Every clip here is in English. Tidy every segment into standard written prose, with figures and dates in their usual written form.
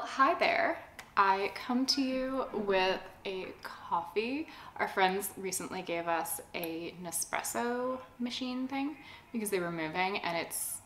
Well, hi there. I come to you with a coffee. Our friends recently gave us a Nespresso machine thing because they were moving, and it's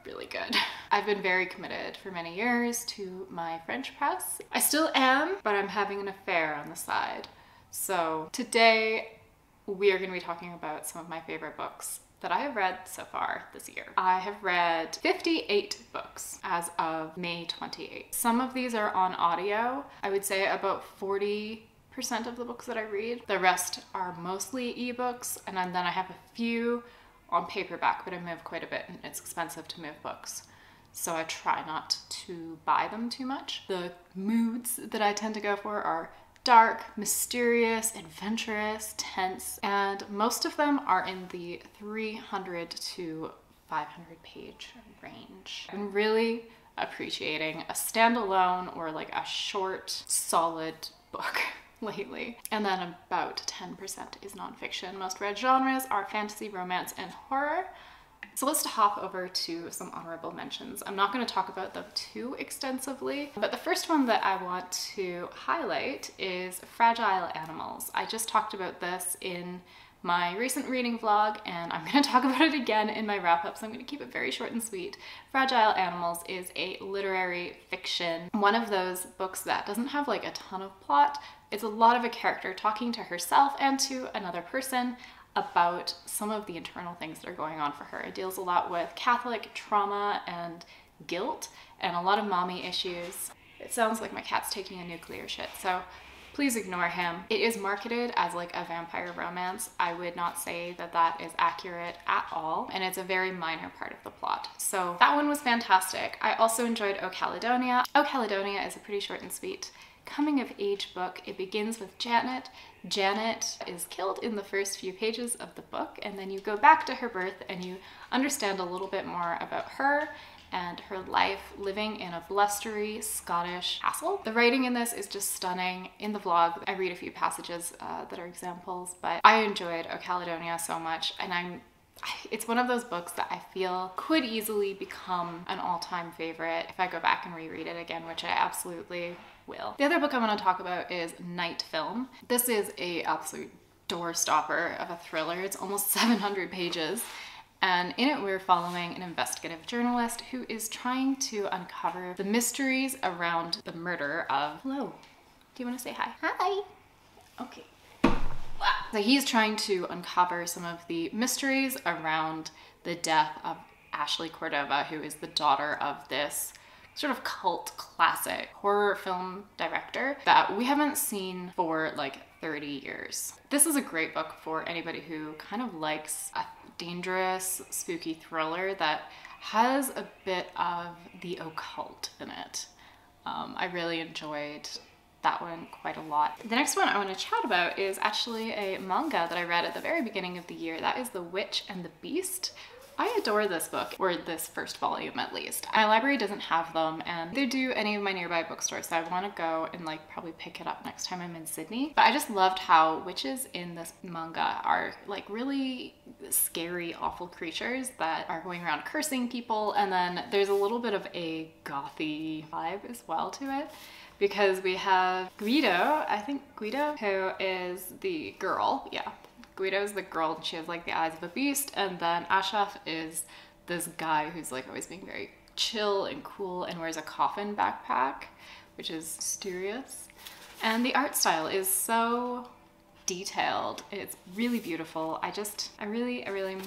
really good. I've been very committed for many years to my French press. I still am, but I'm having an affair on the side. So today we are going to be talking about some of my favorite books that I have read so far this year. I have read 58 books as of May 28th. Some of these are on audio. I would say about 40% of the books that I read. The rest are mostly ebooks, and then I have a few on paperback, but I move quite a bit and it's expensive to move books. So I try not to buy them too much. The moods that I tend to go for are dark, mysterious, adventurous, tense, and most of them are in the 300 to 500 page range. I'm really appreciating a standalone or like a short, solid book lately. And then about 10% is nonfiction. Most read genres are fantasy, romance, and horror. So let's hop over to some honorable mentions. I'm not going to talk about them too extensively, but the first one that I want to highlight is Fragile Animals. I just talked about this in my recent reading vlog, and I'm going to talk about it again in my wrap-up, so I'm going to keep it very short and sweet. Fragile Animals is a literary fiction, one of those books that doesn't have like a ton of plot. It's a lot of a character talking to herself and to another person about some of the internal things that are going on for her. It deals a lot with Catholic trauma and guilt and a lot of mommy issues. It sounds like my cat's taking a nuclear shit, so please ignore him. It is marketed as like a vampire romance. I would not say that that is accurate at all, and it's a very minor part of the plot. So that one was fantastic. I also enjoyed O Caledonia. O Caledonia is a pretty short and sweet coming of age book. It begins with Janet. Janet is killed in the first few pages of the book, and then you go back to her birth and you understand a little bit more about her and her life living in a blustery Scottish castle. The writing in this is just stunning. In the vlog, I read a few passages that are examples, but I enjoyed O Caledonia so much, and it's one of those books that I feel could easily become an all-time favorite if I go back and reread it again, which I absolutely will. The other book I want to talk about is Night Film. This is a absolute doorstopper of a thriller. It's almost 700 pages. And in it, we're following an investigative journalist who is trying to uncover the mysteries around the murder of... Hello. Do you want to say hi? Hi. Okay. So he's trying to uncover some of the mysteries around the death of Ashley Cordova, who is the daughter of this sort of cult classic horror film director that we haven't seen for like 30 years. This is a great book for anybody who kind of likes a dangerous, spooky thriller that has a bit of the occult in it. I really enjoyed that one quite a lot. The next one I want to chat about is actually a manga that I read at the very beginning of the year. That is The Witch and the Beast. I adore this book, or this first volume at least. My library doesn't have them, and neither do any of my nearby bookstores, so I want to go and like probably pick it up next time I'm in Sydney. But I just loved how witches in this manga are like really scary, awful creatures that are going around cursing people, and then there's a little bit of a gothy vibe as well to it. Because we have Guido, I think Guido, who is the girl, yeah. Guido's the girl, and she has like the eyes of a beast, and then Ashraf is this guy who's like always being very chill and cool and wears a coffin backpack, which is mysterious. And the art style is so detailed. It's really beautiful. I really am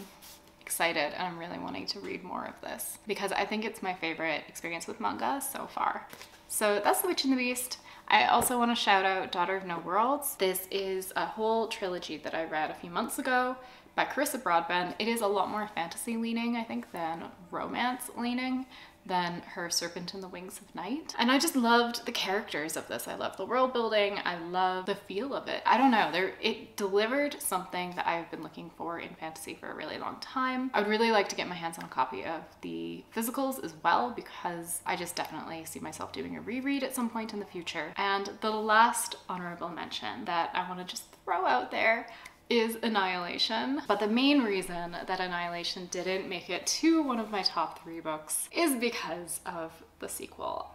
excited, and I'm really wanting to read more of this because I think it's my favorite experience with manga so far. So that's The Witch and the Beast. I also want to shout out Daughter of No Worlds. This is a whole trilogy that I read a few months ago by Carissa Broadbent. It is a lot more fantasy leaning, I think, than romance leaning than her Serpent and the Wings of Night. And I just loved the characters of this. I love the world building. I love the feel of it. I don't know, it delivered something that I've been looking for in fantasy for a really long time. I would really like to get my hands on a copy of the physicals as well, because I just definitely see myself doing a reread at some point in the future. And the last honorable mention that I want to just throw out there is Annihilation. But the main reason that Annihilation didn't make it to one of my top 3 books is because of the sequel.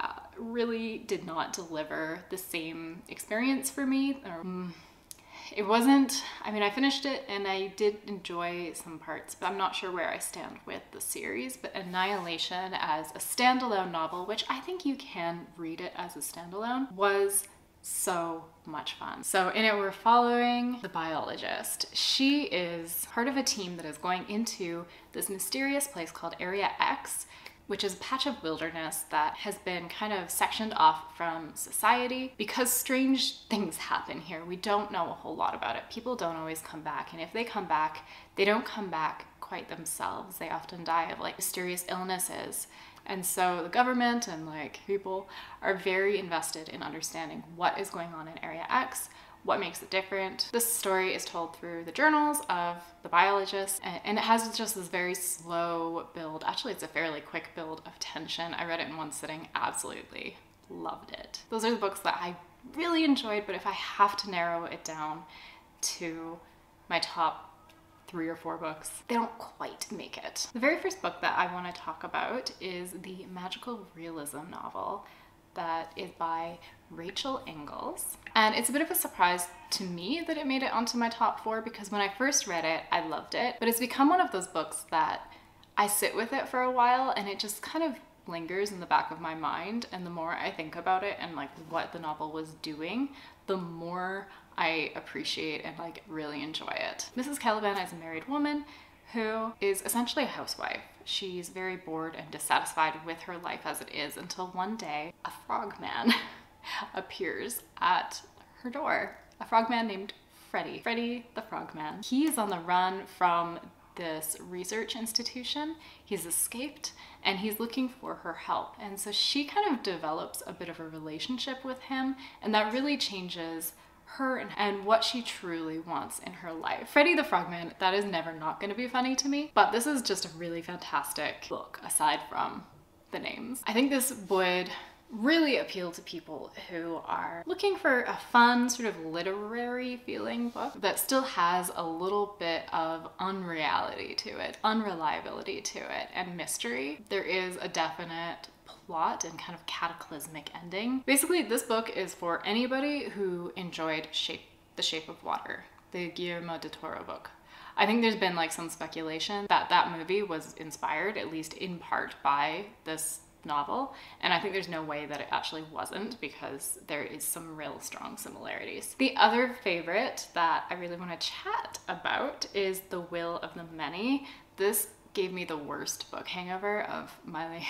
really did not deliver the same experience for me. It wasn't, I mean, I finished it and I did enjoy some parts, but I'm not sure where I stand with the series. But Annihilation as a standalone novel, which I think you can read it as a standalone, was so much fun. So in it, we're following the biologist. She is part of a team that is going into this mysterious place called Area X, which is a patch of wilderness that has been kind of sectioned off from society because strange things happen here. We don't know a whole lot about it. People don't always come back, and if they come back, they don't come back quite themselves. They often die of like mysterious illnesses. And so the government and like people are very invested in understanding what is going on in Area X, what makes it different. This story is told through the journals of the biologist, and it has just this very slow build. Actually, it's a fairly quick build of tension. I read it in one sitting, absolutely loved it. Those are the books that I really enjoyed, but if I have to narrow it down to my top 3 or 4 books, they don't quite make it. The very first book that I want to talk about is the magical realism novel that is by Rachel Ingalls. And it's a bit of a surprise to me that it made it onto my top 4, because when I first read it, I loved it, but it's become one of those books that I sit with it for a while and it just kind of lingers in the back of my mind. And the more I think about it and like what the novel was doing, the more I appreciate and like really enjoy it. Mrs. Caliban is a married woman who is essentially a housewife. She's very bored and dissatisfied with her life as it is until one day a frogman appears at her door. A frogman named Freddie. Freddie the frogman. He is on the run from this research institution. He's escaped and he's looking for her help. And so she kind of develops a bit of a relationship with him, and that really changes her and what she truly wants in her life. Freddie the Frogman, that is never not going to be funny to me, but this is just a really fantastic book aside from the names. I think this would really appeal to people who are looking for a fun sort of literary feeling book that still has a little bit of unreality to it, unreliability to it, and mystery. There is a definite plot and kind of cataclysmic ending. Basically, this book is for anybody who enjoyed The Shape of Water, the Guillermo del Toro book. I think there's been like some speculation that that movie was inspired, at least in part, by this novel, and I think there's no way that it actually wasn't, because there is some real strong similarities. The other favorite that I really want to chat about is The Will of the Many. This gave me the worst book hangover of my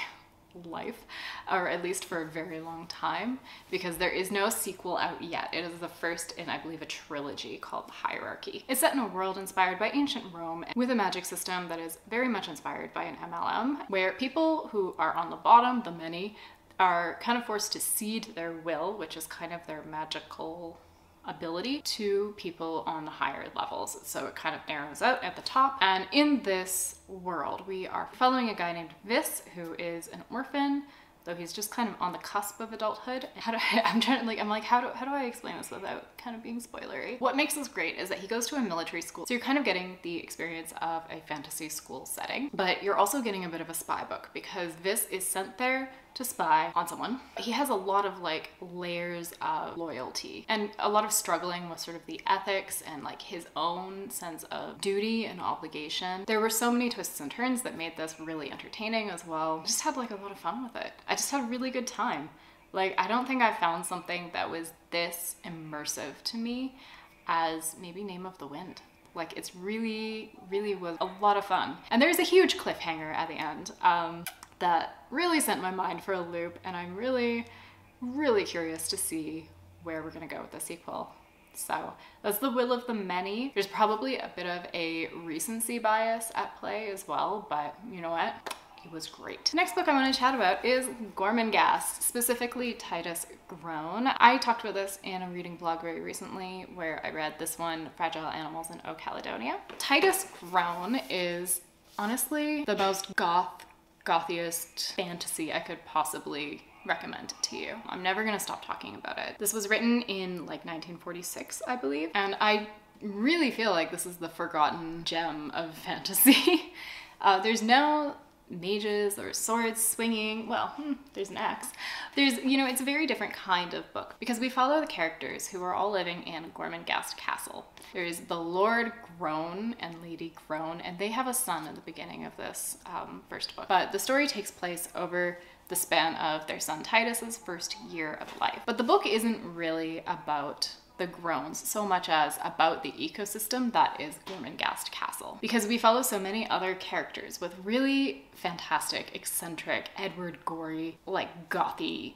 life, or at least for a very long time, because there is no sequel out yet. It is the first in, I believe, a trilogy called The Hierarchy. It's set in a world inspired by ancient Rome with a magic system that is very much inspired by an MLM, where people who are on the bottom, the many, are kind of forced to cede their will, which is kind of their magical ability, to people on the higher levels. So it kind of narrows out at the top. And in this world, we are following a guy named Vis, who is an orphan, though he's just kind of on the cusp of adulthood. How do I explain this without kind of being spoilery? What makes this great is that he goes to a military school. So you're kind of getting the experience of a fantasy school setting, but you're also getting a bit of a spy book, because Vis is sent there to spy on someone. He has a lot of like layers of loyalty and a lot of struggling with sort of the ethics and like his own sense of duty and obligation. There were so many twists and turns that made this really entertaining as well. I just had like a lot of fun with it. I just had a really good time. Like, I don't think I found something that was this immersive to me as maybe Name of the Wind. Like, it's really, really was a lot of fun. And there's a huge cliffhanger at the end that really sent my mind for a loop, and I'm really, really curious to see where we're gonna go with the sequel. So that's The Will of the Many. There's probably a bit of a recency bias at play as well, but you know what? It was great. Next book I want to chat about is Gormenghast, specifically Titus Grown. I talked about this in a reading blog very recently where I read this one, Fragile Animals in O Caledonia. Titus Grown is honestly the most gothiest fantasy I could possibly recommend to you. I'm never gonna stop talking about it. This was written in like 1946, I believe, and I really feel like this is the forgotten gem of fantasy. There's no mages or swords swinging. Well, there's an axe. There's, you know, it's a very different kind of book because we follow the characters who are all living in Gormenghast Castle. There's the Lord Groan and Lady Groan, and they have a son at the beginning of this first book. But the story takes place over the span of their son Titus's first year of life. But the book isn't really about the Groans so much as about the ecosystem that is Gormenghast Castle. Because we follow so many other characters with really fantastic, eccentric, Edward Gorey, like gothy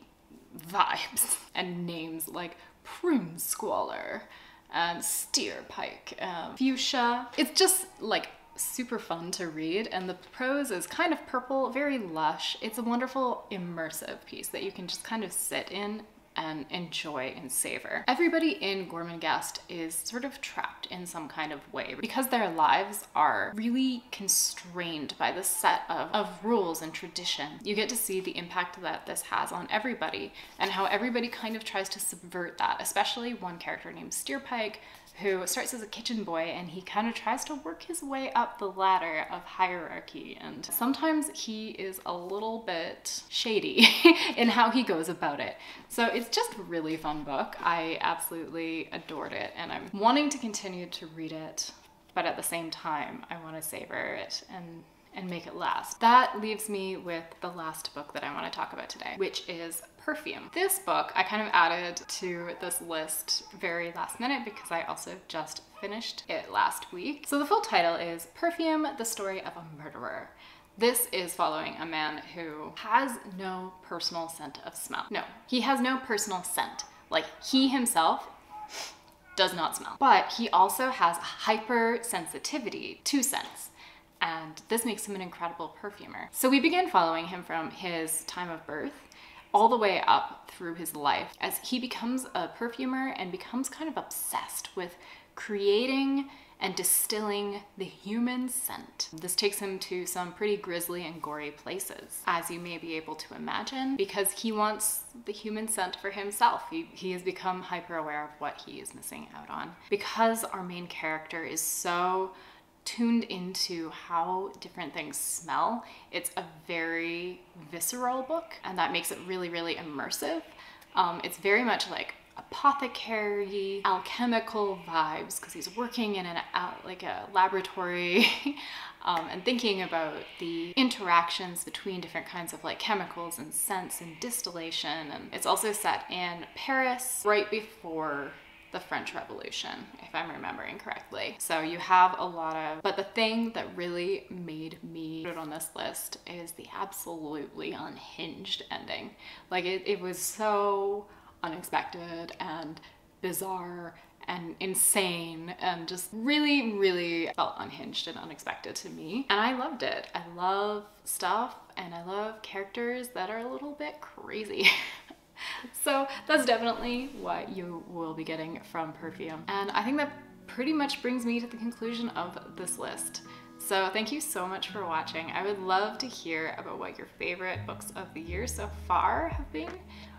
vibes and names like Prune Squalor and Steer Pike, Fuchsia. It's just like super fun to read, and the prose is kind of purple, very lush. It's a wonderful immersive piece that you can just kind of sit in and enjoy and savor. Everybody in Gormenghast is sort of trapped in some kind of way because their lives are really constrained by the set of rules and tradition. You get to see the impact that this has on everybody and how everybody kind of tries to subvert that, especially one character named Steerpike, who starts as a kitchen boy and he kind of tries to work his way up the ladder of hierarchy, and sometimes he is a little bit shady in how he goes about it. So it's just a really fun book. I absolutely adored it and I'm wanting to continue to read it, but at the same time I want to savor it and make it last. That leaves me with the last book that I want to talk about today, which is Perfume. This book I kind of added to this list very last minute because I also just finished it last week. So the full title is Perfume, the Story of a Murderer. This is following a man who has no personal scent of smell. No, he has no personal scent. Like, he himself does not smell. But he also has hypersensitivity to scents, and this makes him an incredible perfumer. So we begin following him from his time of birth all the way up through his life as he becomes a perfumer and becomes kind of obsessed with creating and distilling the human scent. This takes him to some pretty grisly and gory places, as you may be able to imagine, because he wants the human scent for himself. He has become hyper aware of what he is missing out on. Because our main character is so tuned into how different things smell, it's a very visceral book, and that makes it really, really immersive. It's very much like apothecary, alchemical vibes because he's working in like a laboratory and thinking about the interactions between different kinds of like chemicals and scents and distillation. And it's also set in Paris right before the French Revolution, if I'm remembering correctly. So you have a lot of, but the thing that really made me put it on this list is the absolutely unhinged ending. Like it was so unexpected and bizarre and insane and just really, really felt unhinged and unexpected to me. And I loved it. I love stuff and I love characters that are a little bit crazy. So that's definitely what you will be getting from Perfume. And I think that pretty much brings me to the conclusion of this list. So thank you so much for watching. I would love to hear about what your favorite books of the year so far have been.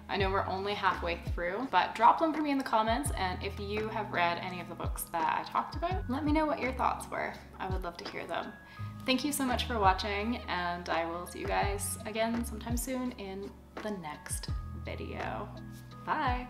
I know we're only halfway through, but drop them for me in the comments, and if you have read any of the books that I talked about, let me know what your thoughts were. I would love to hear them. Thank you so much for watching, and I will see you guys again sometime soon in the next video. Bye!